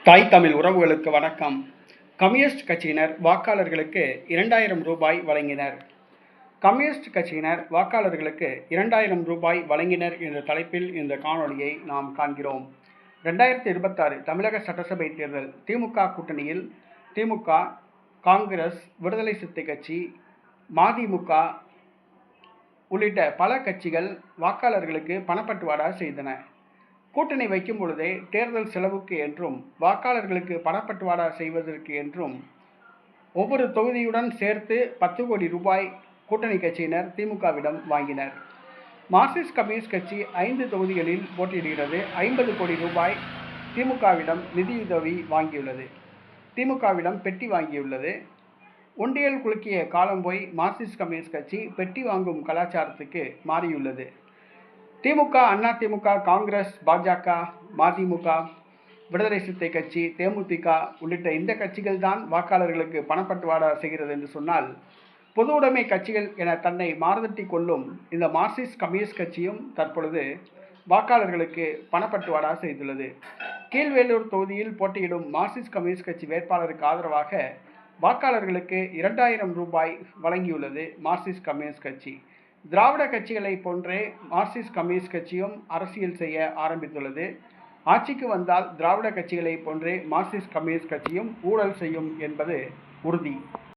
தாய் தமிழ் உறவுகளுக்கு வணக்கம். கம்யூனிஸ்ட் கட்சியினர் வாக்காளர்களுக்கு 2000 ரூபாய் வழங்கினர். கம்யூனிஸ்ட் கட்சியினர் வாக்காளர்களுக்கு 2000 ரூபாய் வழங்கினர் என்ற தலைப்பில் இந்த காணொலியை நாம் காண்கிறோம். 2026 தமிழக சட்டசபை தேர்தல் திமுக கூட்டணியில் திமுக, காங்கிரஸ், விடுதலை சிறுத்தை கட்சி, மதிமுக உள்ளிட்ட பல கட்சிகள் வாக்காளர்களுக்கு பணப்பட்டுவாடா செய்தன. கூட்டணி வைக்கும் பொழுதே தேர்தல் செலவுக்கு என்றும் வாக்காளர்களுக்கு பணப்பட்டுவாடா செய்வதற்கு என்றும் ஒவ்வொரு தொகுதியுடன் சேர்த்து 10 கோடி ரூபாய் கூட்டணி கட்சியினர் திமுகவிடம் வாங்கினர். மார்க்சிஸ்ட் கம்யூனிஸ்ட் கட்சி 5 தொகுதிகளில் போட்டியிடுகிறது. 50 கோடி ரூபாய் திமுகவிடம் நிதியுதவி வாங்கியுள்ளது. திமுகவிடம் பெட்டி வாங்கியுள்ளது. ஒண்டியல் குலுக்கிய காலம் போய் மார்க்சிஸ்ட் கம்யூனிஸ்ட் கட்சி பெட்டி வாங்கும் கலாச்சாரத்துக்கு மாறியுள்ளது. திமுக, அதிமுக, காங்கிரஸ், பாஜக, மதிமுக, விடுதலை சிறுத்தை கட்சி, தேமுதிக உள்ளிட்ட இந்த கட்சிகள் தான் வாக்காளர்களுக்கு பணப்பட்டுவாடா செய்கிறது என்று சொன்னால், பொது உடைமை கட்சிகள் என தன்னை மாறுதட்டி கொள்ளும் இந்த மார்க்சிஸ்ட் கம்யூனிஸ்ட் கட்சியும் தற்பொழுது வாக்காளர்களுக்கு பணப்பட்டுவாடா செய்துள்ளது. கீழ்வேலூர் தொகுதியில் போட்டியிடும் மார்க்சிஸ்ட் கம்யூனிஸ்ட் கட்சி வேட்பாளருக்கு ஆதரவாக வாக்காளர்களுக்கு 2000 ரூபாய் வழங்கியுள்ளது மார்க்சிஸ்ட் கம்யூனிஸ்ட் கட்சி. திராவிட கட்சிகளை போன்றே மார்க்சிஸ்ட் கம்யூனிஸ்ட் கட்சியும் அரசியல் செய்ய ஆரம்பித்துள்ளது. ஆட்சிக்கு வந்தால் திராவிட கட்சிகளை போன்றே மார்க்சிஸ்ட் கம்யூனிஸ்ட் கட்சியும் ஊழல் செய்யும் என்பது உறுதி.